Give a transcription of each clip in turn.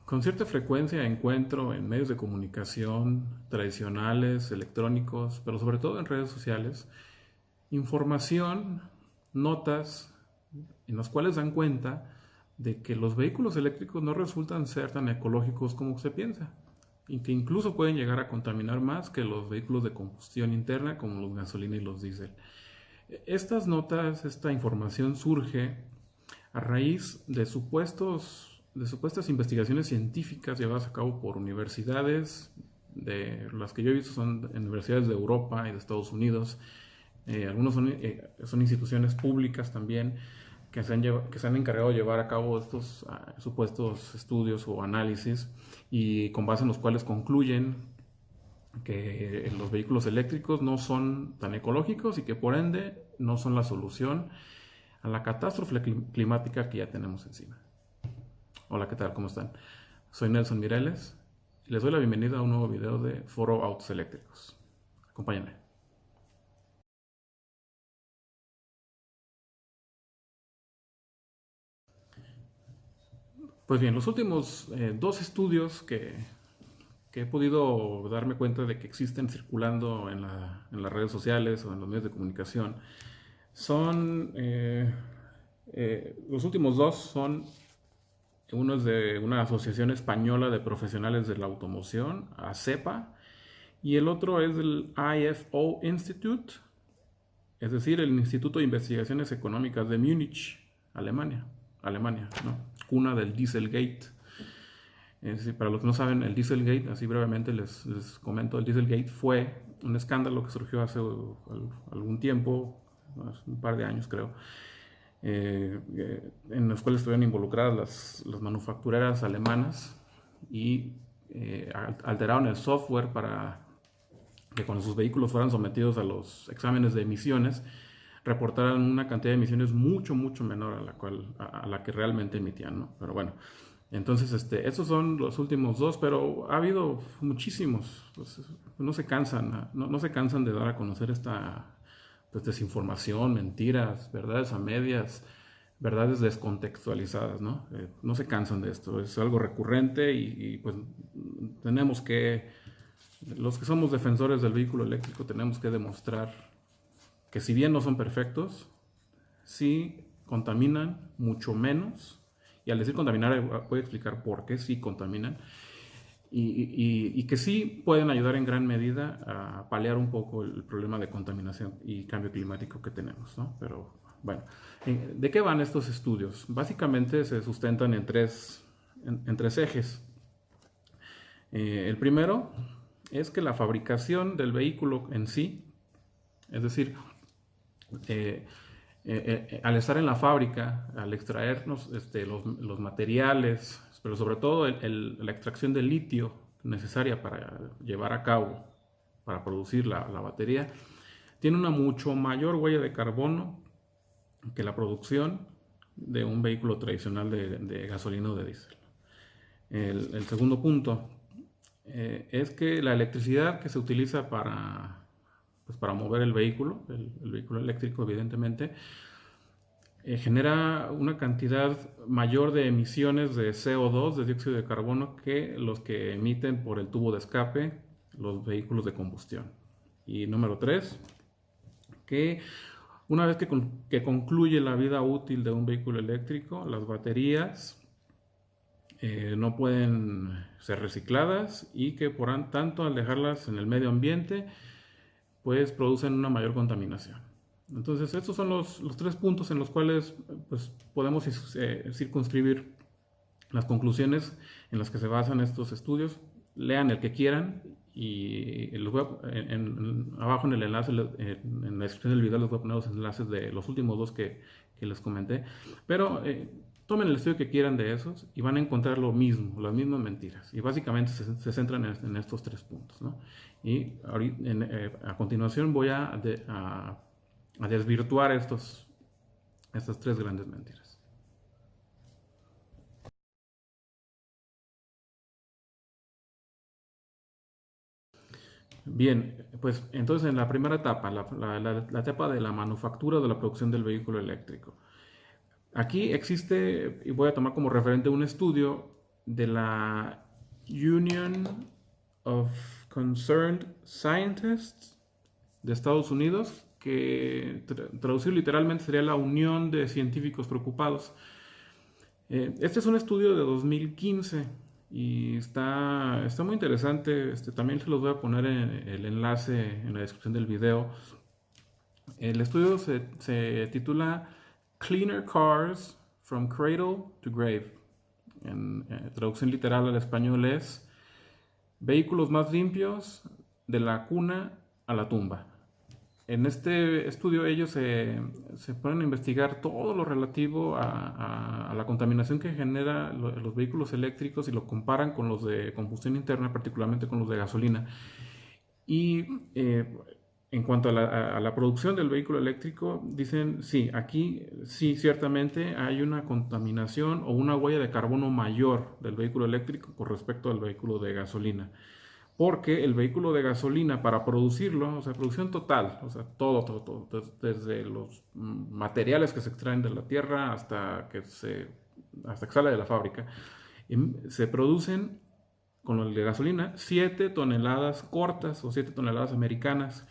Con cierta frecuencia encuentro en medios de comunicación tradicionales, electrónicos, pero sobre todo en redes sociales, información, notas en las cuales dan cuenta de que los vehículos eléctricos no resultan ser tan ecológicos como se piensa y que incluso pueden llegar a contaminar más que los vehículos de combustión interna como los gasolina y los diésel. Estas notas, esta información surge a raíz de supuestas investigaciones científicas llevadas a cabo por universidades, de las que yo he visto son universidades de Europa y de Estados Unidos. Algunos son instituciones públicas también que se han encargado de llevar a cabo estos supuestos estudios o análisis y con base en los cuales concluyen que los vehículos eléctricos no son tan ecológicos y que por ende no son la solución a la catástrofe climática que ya tenemos encima. Hola, ¿qué tal? ¿Cómo están? Soy Nelson Mireles y les doy la bienvenida a un nuevo video de Foro Autos Eléctricos. Acompáñenme. Pues bien, los últimos dos estudios que he podido darme cuenta de que existen circulando en las redes sociales o en los medios de comunicación son, los últimos dos son, uno es de una asociación española de profesionales de la automoción, ACEPA, y el otro es del IFO Institute, es decir, el Instituto de Investigaciones Económicas de Múnich, Alemania, ¿no? Cuna del Dieselgate. Para los que no saben, el Dieselgate, así brevemente les comento, el Dieselgate fue un escándalo que surgió hace algún tiempo, un par de años creo, en los cuales estuvieron involucradas las manufactureras alemanas y alteraron el software para que cuando sus vehículos fueran sometidos a los exámenes de emisiones, reportaran una cantidad de emisiones mucho menor a la que realmente emitían, ¿no? Pero bueno, entonces estos son los últimos dos, pero ha habido muchísimos, pues, no se cansan, no se cansan de dar a conocer esta pues, desinformación, mentiras, verdades a medias, verdades descontextualizadas, ¿no? No se cansan de esto, es algo recurrente y pues tenemos que, los que somos defensores del vehículo eléctrico tenemos que demostrar que si bien no son perfectos, sí contaminan mucho menos, y al decir contaminar voy a explicar por qué sí contaminan, y que sí pueden ayudar en gran medida a paliar un poco el problema de contaminación y cambio climático que tenemos, ¿no? Pero bueno, ¿de qué van estos estudios? Básicamente se sustentan en tres ejes. El primero es que la fabricación del vehículo en sí, es decir, al estar en la fábrica, al extraernos los materiales, pero sobre todo la extracción de litio necesaria para llevar a cabo, para producir la batería, tiene una mucho mayor huella de carbono que la producción de un vehículo tradicional de gasolina o de diésel. El segundo punto es que la electricidad que se utiliza pues para mover el vehículo eléctrico evidentemente, genera una cantidad mayor de emisiones de CO2, de dióxido de carbono, que los que emiten por el tubo de escape los vehículos de combustión. Y número 3, que una vez que concluye la vida útil de un vehículo eléctrico, las baterías no pueden ser recicladas y que por tanto al dejarlas en el medio ambiente pues producen una mayor contaminación. Entonces estos son los tres puntos en los cuales pues, podemos circunscribir las conclusiones en las que se basan estos estudios. Lean el que quieran y abajo en el enlace, en la descripción del video les voy a poner los enlaces de los últimos dos que les comenté. Pero tomen el estudio que quieran de esos y van a encontrar lo mismo, las mismas mentiras. Y básicamente se centran en estos tres puntos, ¿no? Y a continuación voy a desvirtuar estas tres grandes mentiras. Bien, pues entonces en la primera etapa, la etapa de la manufactura o de la producción del vehículo eléctrico. Aquí existe, y voy a tomar como referente un estudio de la Union of Concerned Scientists de Estados Unidos, que traducido literalmente sería la Unión de Científicos Preocupados. Este es un estudio de 2015 y está muy interesante. También se los voy a poner en el enlace en la descripción del video. El estudio se titula Cleaner Cars from Cradle to Grave. En traducción literal al español es vehículos más limpios de la cuna a la tumba. En este estudio ellos se ponen a investigar todo lo relativo a la contaminación que genera los vehículos eléctricos y lo comparan con los de combustión interna, particularmente con los de gasolina. Y en cuanto a la producción del vehículo eléctrico, dicen, sí, aquí sí, ciertamente hay una contaminación o una huella de carbono mayor del vehículo eléctrico con respecto al vehículo de gasolina. Porque el vehículo de gasolina, para producirlo, o sea, producción total, o sea, todo, desde los materiales que se extraen de la tierra hasta que sale de la fábrica, se producen, con el de gasolina, 7 toneladas cortas o 7 toneladas americanas,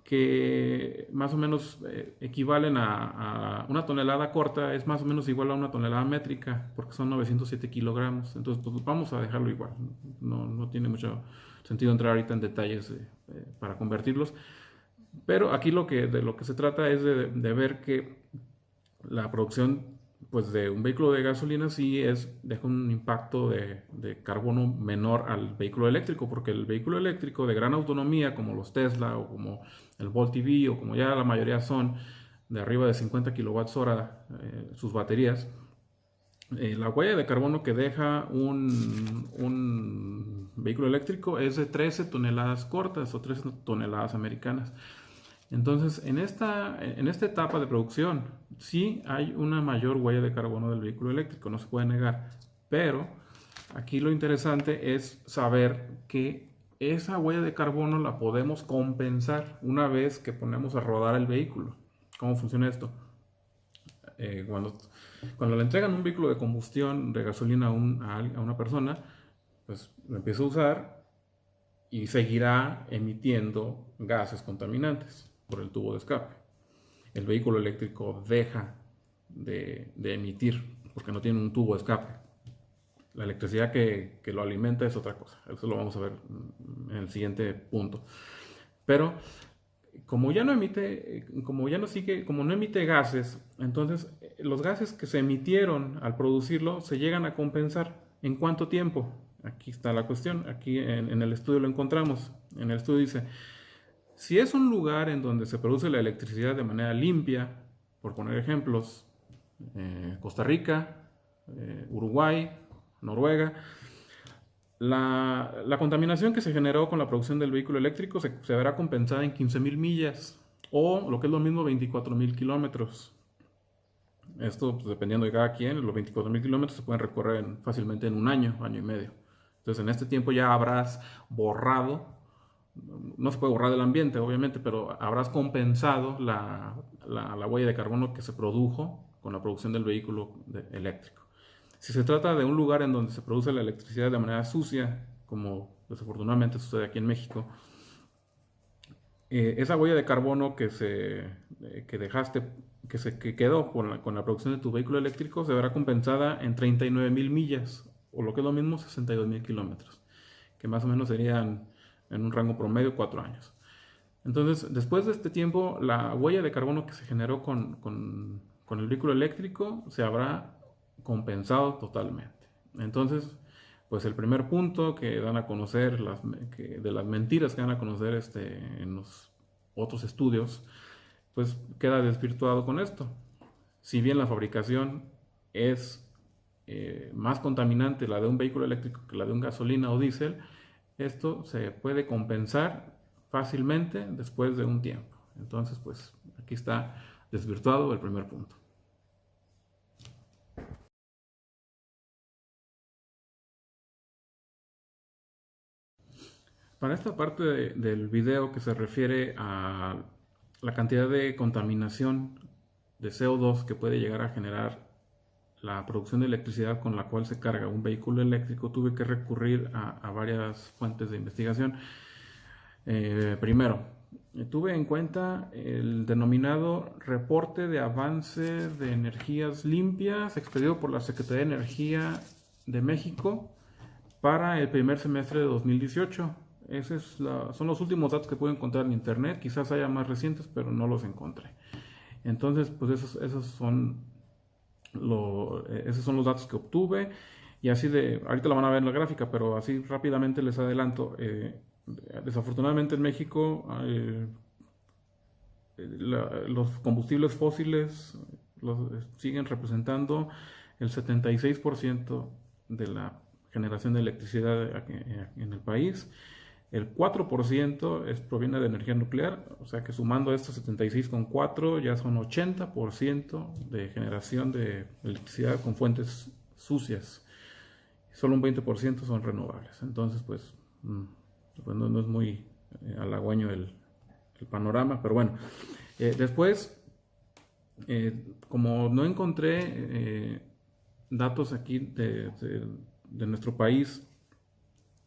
que más o menos equivalen a una tonelada corta, es más o menos igual a una tonelada métrica, porque son 907 kilogramos. Entonces, pues vamos a dejarlo igual. No tiene mucho sentido entrar ahorita en detalles para convertirlos. Pero aquí de lo que se trata es de ver que la producción pues, de un vehículo de gasolina sí deja un impacto de carbono menor al vehículo eléctrico, porque el vehículo eléctrico de gran autonomía, como los Tesla o como el Volt EV o como ya la mayoría son de arriba de 50 kilowatts hora sus baterías, la huella de carbono que deja un vehículo eléctrico es de 13 toneladas cortas o 13 toneladas americanas. Entonces, en esta etapa de producción, sí hay una mayor huella de carbono del vehículo eléctrico, no se puede negar, pero aquí lo interesante es saber que esa huella de carbono la podemos compensar una vez que ponemos a rodar el vehículo. ¿Cómo funciona esto? Cuando le entregan un vehículo de combustión de gasolina a una persona, pues lo empieza a usar y seguirá emitiendo gases contaminantes por el tubo de escape. El vehículo eléctrico deja de emitir porque no tiene un tubo de escape. La electricidad que lo alimenta es otra cosa. Eso lo vamos a ver en el siguiente punto. Pero como ya no emite, como no emite gases, entonces los gases que se emitieron al producirlo se llegan a compensar. ¿En cuánto tiempo? Aquí está la cuestión. Aquí en el estudio lo encontramos. En el estudio dice, si es un lugar en donde se produce la electricidad de manera limpia, por poner ejemplos, Costa Rica, Uruguay, Noruega, la contaminación que se generó con la producción del vehículo eléctrico se verá compensada en 15.000 millas o lo que es lo mismo 24.000 kilómetros. Esto, pues, dependiendo de cada quien, los 24.000 kilómetros se pueden recorrer fácilmente en un año, año y medio. Entonces, en este tiempo ya habrás borrado, no se puede borrar del ambiente, obviamente, pero habrás compensado la huella de carbono que se produjo con la producción del vehículo eléctrico. Si se trata de un lugar en donde se produce la electricidad de manera sucia, como desafortunadamente sucede aquí en México, esa huella de carbono que dejaste, que quedó con la producción de tu vehículo eléctrico, se verá compensada en 39.000 millas, o lo que es lo mismo, 62.000 kilómetros, que más o menos serían en un rango promedio 4 años. Entonces, después de este tiempo, la huella de carbono que se generó con el vehículo eléctrico se habrá compensado totalmente. Entonces, pues el primer punto que dan a conocer, de las mentiras que dan a conocer en los otros estudios, pues queda desvirtuado con esto. Si bien la fabricación es más contaminante la de un vehículo eléctrico que la de un gasolina o diésel, esto se puede compensar fácilmente después de un tiempo. Entonces, pues aquí está desvirtuado el primer punto. Para esta parte del video que se refiere a la cantidad de contaminación de CO2 que puede llegar a generar la producción de electricidad con la cual se carga un vehículo eléctrico, tuve que recurrir a varias fuentes de investigación. Primero, tuve en cuenta el denominado Reporte de Avance de Energías Limpias, expedido por la Secretaría de Energía de México para el primer semestre de 2018. Son los últimos datos que pude encontrar en internet, quizás haya más recientes, pero no los encontré. Entonces, pues esos son los datos que obtuve, y así ahorita lo van a ver en la gráfica, pero así rápidamente les adelanto. Desafortunadamente en México los combustibles fósiles siguen representando el 76% de la generación de electricidad en el país. El 4% proviene de energía nuclear, o sea que sumando estos 76 con 4 ya son 80% de generación de electricidad con fuentes sucias. Solo un 20% son renovables. Entonces, pues no es muy halagüeño el panorama, pero bueno. Después, como no encontré datos aquí de nuestro país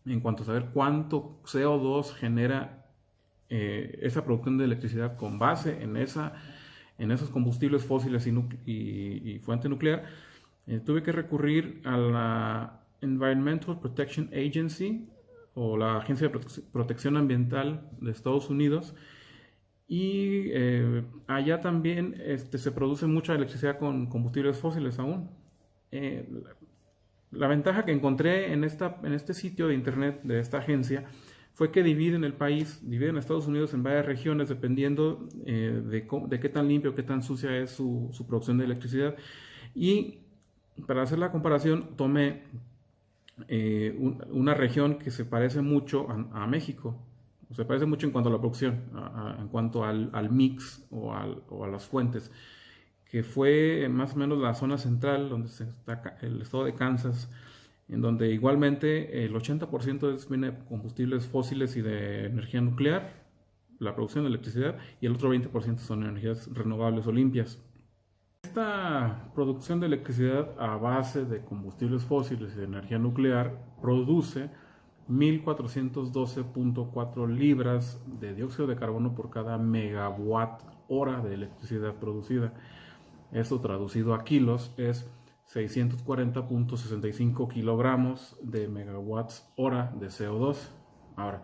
en cuanto a saber cuánto CO2 genera esa producción de electricidad con base en esos combustibles fósiles y fuente nuclear, tuve que recurrir a la Environmental Protection Agency, o la Agencia de Protección Ambiental de Estados Unidos, y allá también se produce mucha electricidad con combustibles fósiles aún. La ventaja que encontré en este sitio de internet de esta agencia fue que dividen Estados Unidos en varias regiones dependiendo de qué tan limpio o qué tan sucia es su producción de electricidad. Y para hacer la comparación tomé una región que se parece mucho a México. Se parece mucho en cuanto a la producción, en cuanto al mix o a las fuentes, que fue más o menos la zona central, donde está el estado de Kansas, en donde igualmente el 80% viene de combustibles fósiles y de energía nuclear, la producción de electricidad, y el otro 20% son energías renovables o limpias. Esta producción de electricidad a base de combustibles fósiles y de energía nuclear produce 1412.4 libras de dióxido de carbono por cada megawatt hora de electricidad producida. Esto traducido a kilos es 640.65 kilogramos de megawatts hora de CO2. Ahora,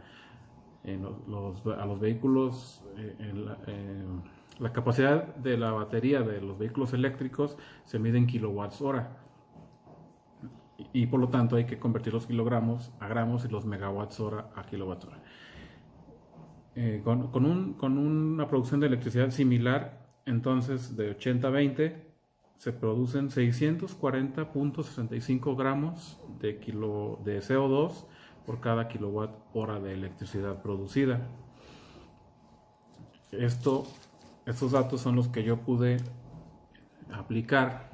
a los vehículos, la capacidad de la batería de los vehículos eléctricos se mide en kilowatts hora, y por lo tanto hay que convertir los kilogramos a gramos y los megawatts hora a kilowatts hora. Con una producción de electricidad similar, entonces de 80-20, se producen 640.65 gramos de CO2 por cada kilowatt hora de electricidad producida. Estos datos son los que yo pude aplicar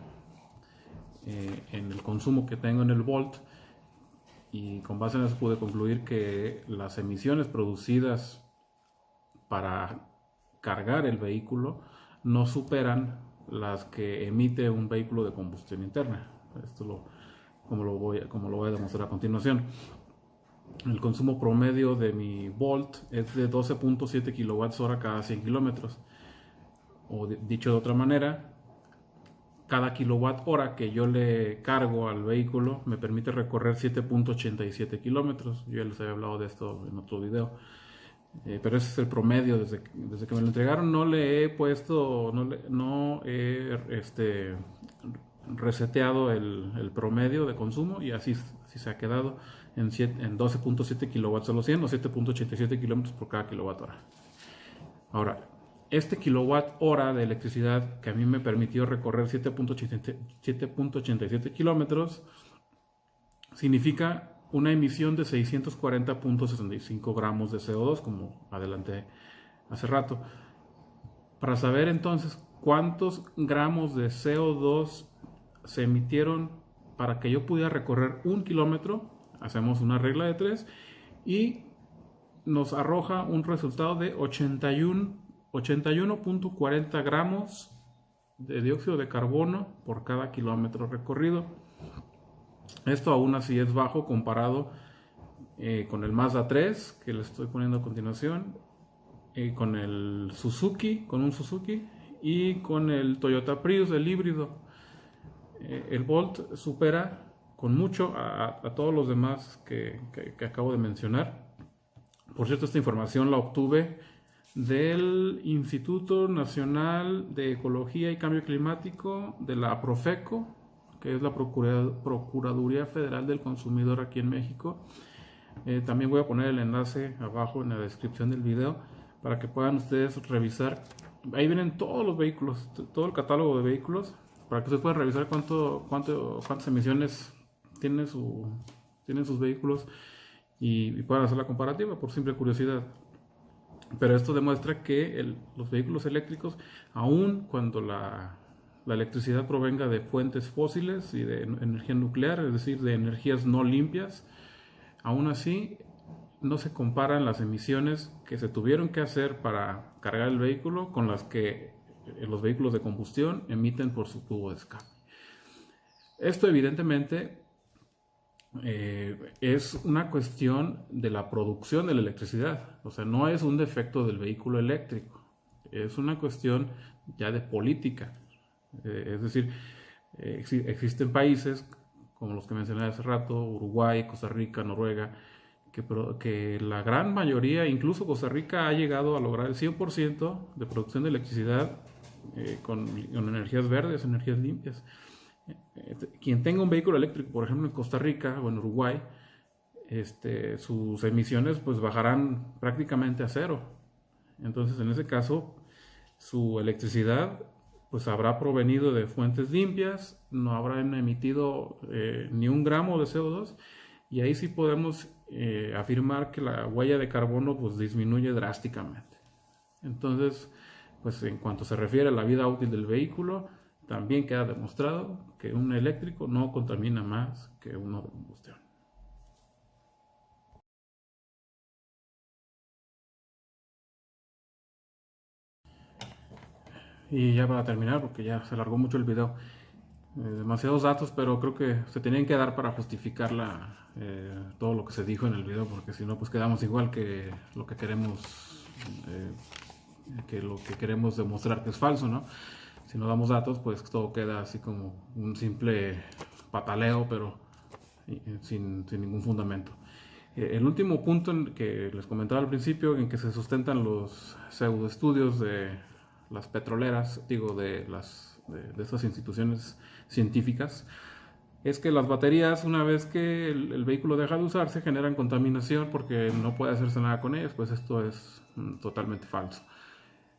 en el consumo que tengo en el Volt, y con base en eso pude concluir que las emisiones producidas para cargar el vehículo no superan las que emite un vehículo de combustión interna. Como lo voy a demostrar a continuación. El consumo promedio de mi Volt es de 12.7 kilowatts hora cada 100 kilómetros, o dicho de otra manera, cada kilowatt hora que yo le cargo al vehículo me permite recorrer 7.87 kilómetros. Yo ya les había hablado de esto en otro video, pero ese es el promedio desde que me lo entregaron. No le he puesto, no he reseteado el promedio de consumo, y así se ha quedado en 12.7 kilowatts a los 100, o 7.87 kilómetros por cada kilowatt hora. Ahora, este kilowatt hora de electricidad que a mí me permitió recorrer 7.87 kilómetros significa una emisión de 640.65 gramos de CO2, como adelanté hace rato. Para saber entonces cuántos gramos de CO2 se emitieron para que yo pudiera recorrer 1 kilómetro, hacemos una regla de 3 y nos arroja un resultado de 81.40 gramos de dióxido de carbono por cada kilómetro recorrido. Esto aún así es bajo comparado con el Mazda 3 que le estoy poniendo a continuación, con un Suzuki y con el Toyota Prius, el híbrido. El Bolt supera con mucho a todos los demás que acabo de mencionar. Por cierto, esta información la obtuve del Instituto Nacional de Ecología y Cambio Climático de la Profeco, que es la Procuraduría Federal del Consumidor aquí en México. También voy a poner el enlace abajo en la descripción del video para que puedan ustedes revisar. Ahí vienen todos los vehículos, todo el catálogo de vehículos, para que ustedes puedan revisar cuántas emisiones tienen sus vehículos y puedan hacer la comparativa por simple curiosidad. Pero esto demuestra que los vehículos eléctricos, aun cuando la electricidad provenga de fuentes fósiles y de energía nuclear, es decir, de energías no limpias, aún así no se comparan las emisiones que se tuvieron que hacer para cargar el vehículo con las que los vehículos de combustión emiten por su tubo de escape. Esto evidentemente es una cuestión de la producción de la electricidad, o sea, no es un defecto del vehículo eléctrico, es una cuestión ya de política. Es decir, existen países como los que mencioné hace rato, Uruguay, Costa Rica, Noruega, que la gran mayoría, incluso Costa Rica, ha llegado a lograr el 100% de producción de electricidad con energías verdes, energías limpias. Quien tenga un vehículo eléctrico, por ejemplo en Costa Rica o en Uruguay, sus emisiones pues bajarán prácticamente a cero. Entonces, en ese caso, su electricidad pues habrá provenido de fuentes limpias, no habrán emitido ni un gramo de CO2, y ahí sí podemos afirmar que la huella de carbono pues disminuye drásticamente. Entonces, pues en cuanto se refiere a la vida útil del vehículo, también queda demostrado que un eléctrico no contamina más que uno de combustión. Y ya para terminar, porque ya se alargó mucho el video, demasiados datos, pero creo que se tenían que dar para justificar todo lo que se dijo en el video, porque si no, pues quedamos igual que lo que queremos demostrar que es falso, ¿no? Si no damos datos, pues todo queda así como un simple pataleo, pero sin ningún fundamento. El último punto que les comentaba al principio, en que se sustentan los pseudoestudios de las petroleras, de estas instituciones científicas, es que las baterías, una vez que el vehículo deja de usarse, generan contaminación porque no puede hacerse nada con ellas. Pues esto es totalmente falso.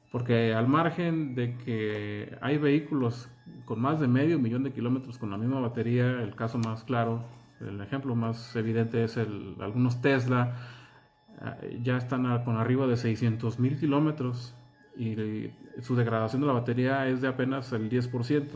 Porque al margen de que hay vehículos con más de 500,000 de kilómetros con la misma batería, el caso más claro, el ejemplo más evidente es algunos Tesla, ya están con arriba de 600,000 kilómetros y su degradación de la batería es de apenas el 10%.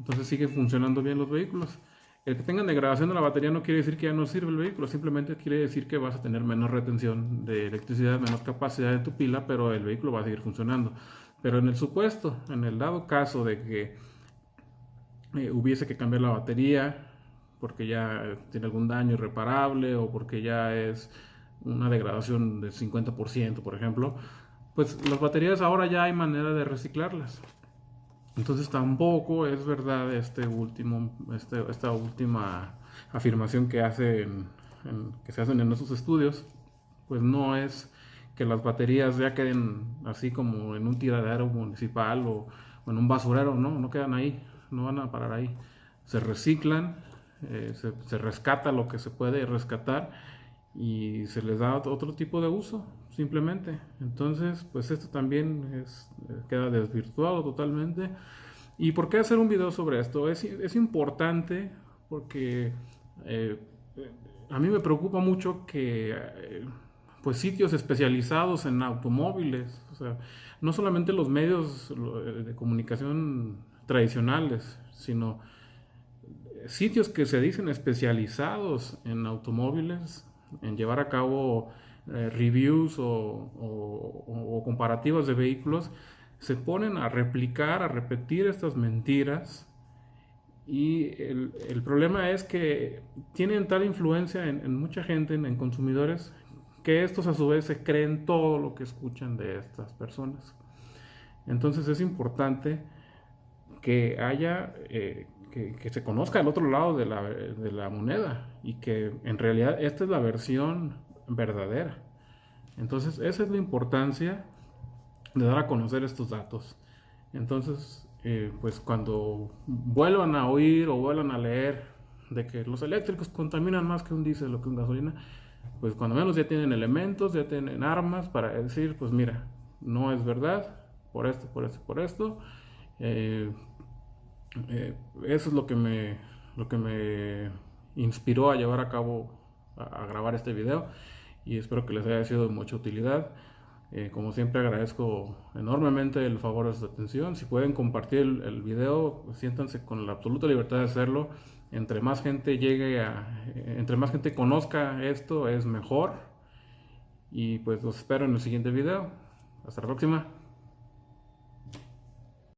Entonces siguen funcionando bien los vehículos. El que tengan degradación de la batería no quiere decir que ya no sirve el vehículo, simplemente quiere decir que vas a tener menos retención de electricidad, menos capacidad de tu pila, pero el vehículo va a seguir funcionando. Pero en el dado caso de que hubiese que cambiar la batería porque ya tiene algún daño irreparable o porque ya es una degradación del 50%, por ejemplo, pues las baterías ahora ya hay manera de reciclarlas. Entonces tampoco es verdad esta última afirmación que se hacen en esos estudios. Pues no es que las baterías ya queden así como en un tiradero municipal o en un basurero, no quedan ahí, no van a parar ahí. Se reciclan, se rescata lo que se puede rescatar y se les da otro tipo de uso, simplemente. Entonces, pues esto también queda desvirtuado totalmente. ¿Y por qué hacer un video sobre esto? Es importante porque a mí me preocupa mucho que pues sitios especializados en automóviles, o sea, no solamente los medios de comunicación tradicionales, sino sitios que se dicen especializados en automóviles, en llevar a cabo reviews o comparativas de vehículos, se ponen a replicar, a repetir estas mentiras. Y el problema es que tienen tal influencia en mucha gente, en consumidores, que estos a su vez se creen todo lo que escuchan de estas personas. Entonces es importante que haya, que se conozca el otro lado de la moneda y que en realidad esta es la versión verdadera. Entonces esa es la importancia de dar a conocer estos datos. Entonces, pues cuando vuelvan a oír o vuelvan a leer de que los eléctricos contaminan más que un diésel o que un gasolina, pues cuando menos ya tienen elementos, ya tienen armas para decir, pues mira, no es verdad, por esto, por esto, por esto. Eh, Eso es lo que me inspiró a llevar a cabo, a grabar este video, y espero que les haya sido de mucha utilidad. Como siempre agradezco enormemente el favor de su atención. Si pueden compartir el video, pues siéntanse con la absoluta libertad de hacerlo. Entre más gente entre más gente conozca esto, es mejor. Y pues los espero en el siguiente video. Hasta la próxima.